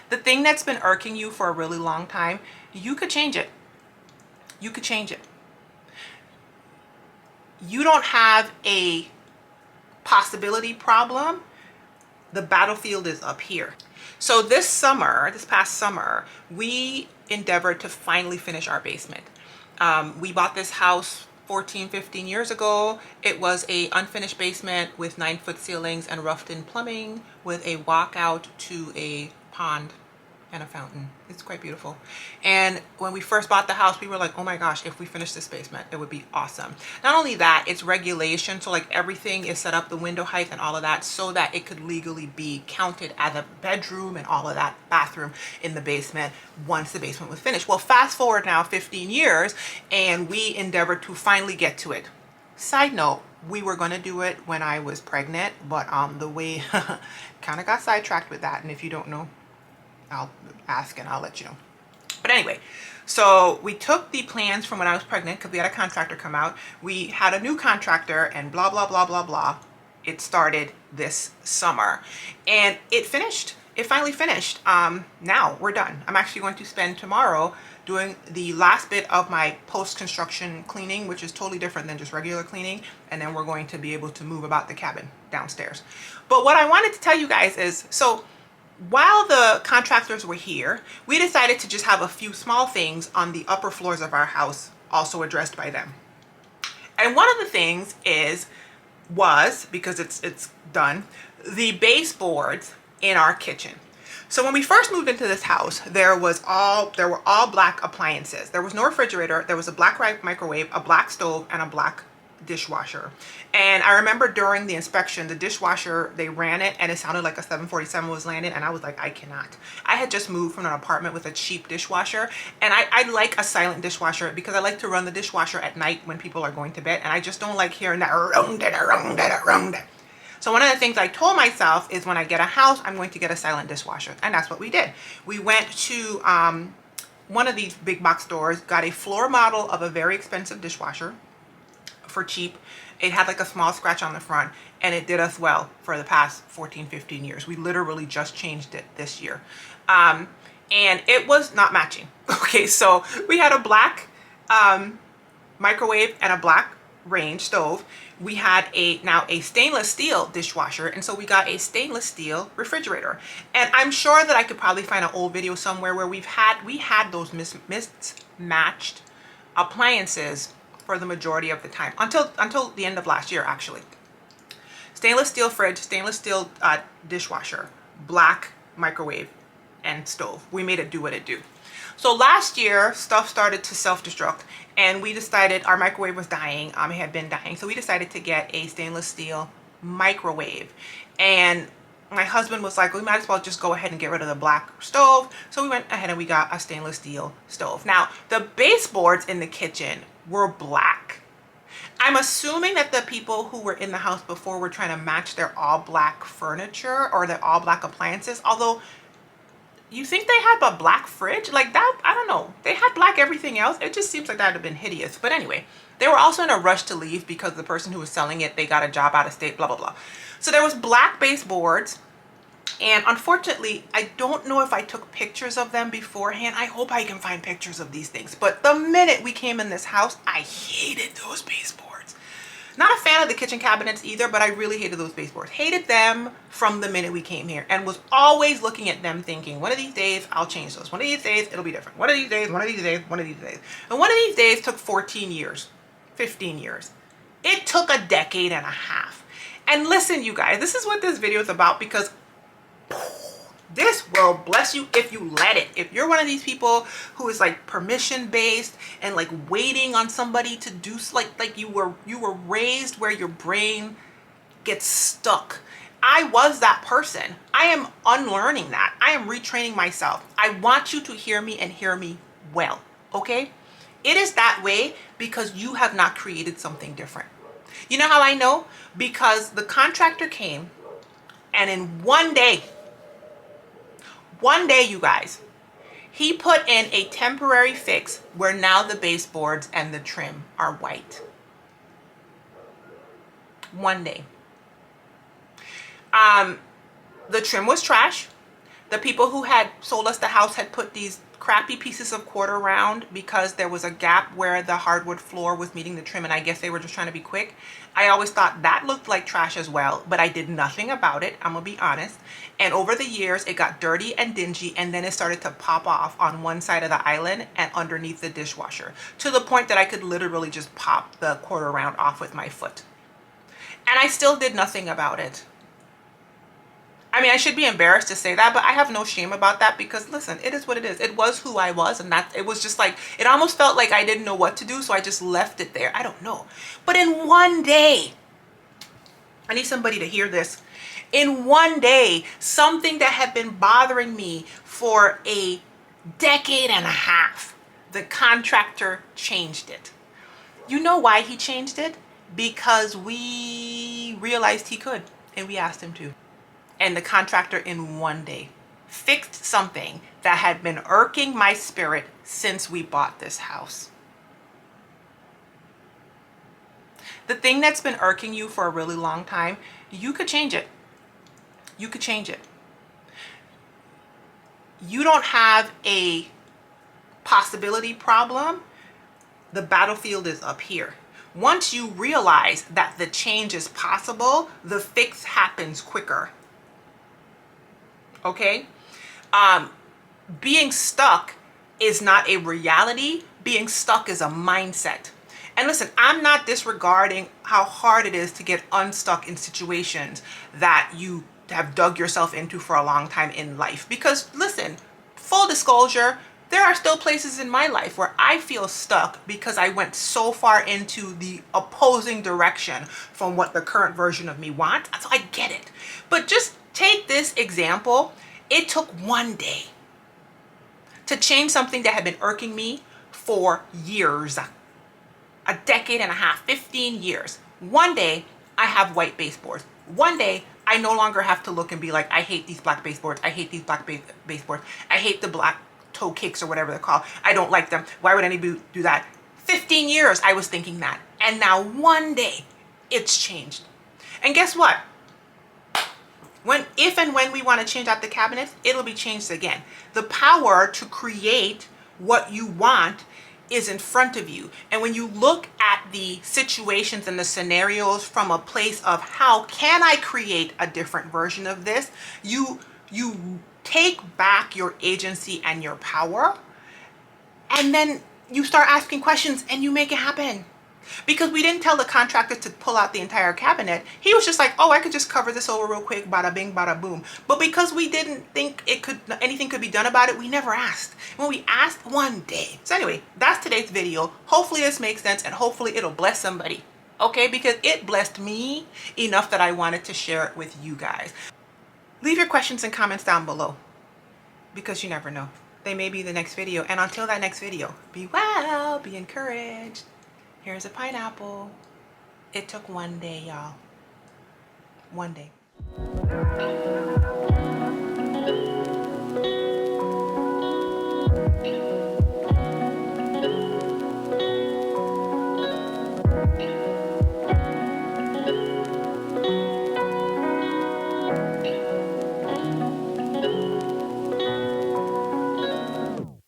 The thing that's been irking you for a really long time, you could change it. You could change it. You don't have a possibility problem. The battlefield is up here. So this past summer, we endeavored to finally finish our basement. We bought this house 14, 15 years ago. It was a unfinished basement with 9-foot ceilings and roughed-in plumbing with a walkout to a pond and a fountain. It's quite beautiful. And when we first bought the house, we were like, oh my gosh, if we finish this basement, it would be awesome. Not only that, it's regulation. So like everything is set up, the window height and all of that, so that it could legally be counted as a bedroom and all of that, bathroom in the basement once the basement was finished. Well, fast forward now 15 years and we endeavored to finally get to it. Side note, we were going to do it when I was pregnant, but the way kind of got sidetracked with that. And if you don't know, I'll ask and I'll let you know. But anyway, so we took the plans from when I was pregnant because we had a contractor come out. We had a new contractor and blah, blah, blah, blah, blah. It started this summer and it finished. It finally finished. Now we're done. I'm actually going to spend tomorrow doing the last bit of my post-construction cleaning, which is totally different than just regular cleaning. And then we're going to be able to move about the cabin downstairs. But what I wanted to tell you guys is, so while the contractors were here, we decided to just have a few small things on the upper floors of our house also addressed by them. And one of the things was, because it's done, the baseboards in our kitchen. So when we first moved into this house, there were all black appliances. There was no refrigerator, there was a black microwave, a black stove, and a black dishwasher. And I remember during the inspection, the dishwasher, they ran it and it sounded like a 747 was landing, and I was like, I cannot. I had just moved from an apartment with a cheap dishwasher, and I like a silent dishwasher because I like to run the dishwasher at night when people are going to bed, and I just don't like hearing that around. So one of the things I told myself is when I get a house, I'm going to get a silent dishwasher, and that's what we did. We went to one of these big box stores, got a floor model of a very expensive dishwasher for cheap. It had like a small scratch on the front, and it did us well for the past 14, 15 years. We literally just changed it this year. And it was not matching. Okay, so we had a black microwave and a black range stove. We had now a stainless steel dishwasher, and so we got a stainless steel refrigerator. And I'm sure that I could probably find an old video somewhere where we had those mismatched appliances for the majority of the time until the end of last year, actually. Stainless steel fridge, stainless steel dishwasher, black microwave and stove. We made it do what it do. So last year, stuff started to self-destruct, and we decided our microwave was dying. It had been dying, so we decided to get a stainless steel microwave. And my husband was like, we might as well just go ahead and get rid of the black stove. So we went ahead and we got a stainless steel stove. Now, the baseboards in the kitchen were black. I'm assuming that the people who were in the house before were trying to match their all black furniture or their all black appliances. Although, you think they had a black fridge? Like that, I don't know. They had black everything else. It just seems like that would have been hideous. But anyway, they were also in a rush to leave because the person who was selling it, they got a job out of state, blah, blah, blah. So there was black baseboards. And unfortunately, I don't know if I took pictures of them beforehand. I hope I can find pictures of these things. But the minute we came in this house, I hated those baseboards. Not a fan of the kitchen cabinets either, but I really hated those baseboards. Hated them from the minute we came here, and was always looking at them thinking, one of these days, I'll change those. One of these days, it'll be different. One of these days, one of these days, one of these days. And one of these days took 14 years, 15 years. It took a decade and a half. And listen, you guys, this is what this video is about, because this will bless you if you let it. If you're one of these people who is like permission based and like waiting on somebody to do, like you were raised where your brain gets stuck. I was that person. I am unlearning that. I am retraining myself. I want you to hear me and hear me well, okay? It is that way because you have not created something different. You know how I know? Because the contractor came, and in one day, you guys, he put in a temporary fix where now the baseboards and the trim are white. One day. The trim was trash. The people who had sold us the house had put these crappy pieces of quarter around because there was a gap where the hardwood floor was meeting the trim, and I guess they were just trying to be quick. I always thought that looked like trash as well, but I did nothing about it, I'm gonna be honest. And over the years it got dirty and dingy, and then it started to pop off on one side of the island and underneath the dishwasher, to the point that I could literally just pop the quarter round off with my foot. And I still did nothing about it. I mean, I should be embarrassed to say that, but I have no shame about that, because listen, it is what it is. It was who I was, and that it was just like, it almost felt like I didn't know what to do, so I just left it there. I don't know. But in one day, I need somebody to hear this. In one day, something that had been bothering me for a decade and a half, the contractor changed it. You know why he changed it? Because we realized he could, and we asked him to. And the contractor in one day fixed something that had been irking my spirit since we bought this house. The thing that's been irking you for a really long time, you could change it. You could change it. You don't have a possibility problem. The battlefield is up here. Once you realize that the change is possible, the fix happens quicker. Okay? Being stuck is not a reality. Being stuck is a mindset. And listen, I'm not disregarding how hard it is to get unstuck in situations that you have dug yourself into for a long time in life. Because listen, full disclosure, there are still places in my life where I feel stuck because I went so far into the opposing direction from what the current version of me wants. So I get it. But just take this example. It took one day to change something that had been irking me for years. A decade and a half, 15 years. One day, I have white baseboards. One day, I no longer have to look and be like, I hate these black baseboards. I hate these black baseboards. I hate the black toe kicks or whatever they're called. I don't like them. Why would anybody do that? 15 years I was thinking that. And now one day, it's changed. And guess what? If and when we want to change out the cabinets, it'll be changed again. The power to create what you want is in front of you. And when you look at the situations and the scenarios from a place of how can I create a different version of this, you take back your agency and your power, and then you start asking questions and you make it happen. Because we didn't tell the contractor to pull out the entire cabinet. He was just like, oh, I could just cover this over real quick, bada bing, bada boom. But because we didn't think anything could be done about it, we never asked. When we asked, one day. So anyway, that's today's video. Hopefully this makes sense, and hopefully it'll bless somebody. Okay, because it blessed me enough that I wanted to share it with you guys. Leave your questions and comments down below, because you never know. They may be the next video. And until that next video, be well, be encouraged. Here's a pineapple. It took one day, y'all. One day.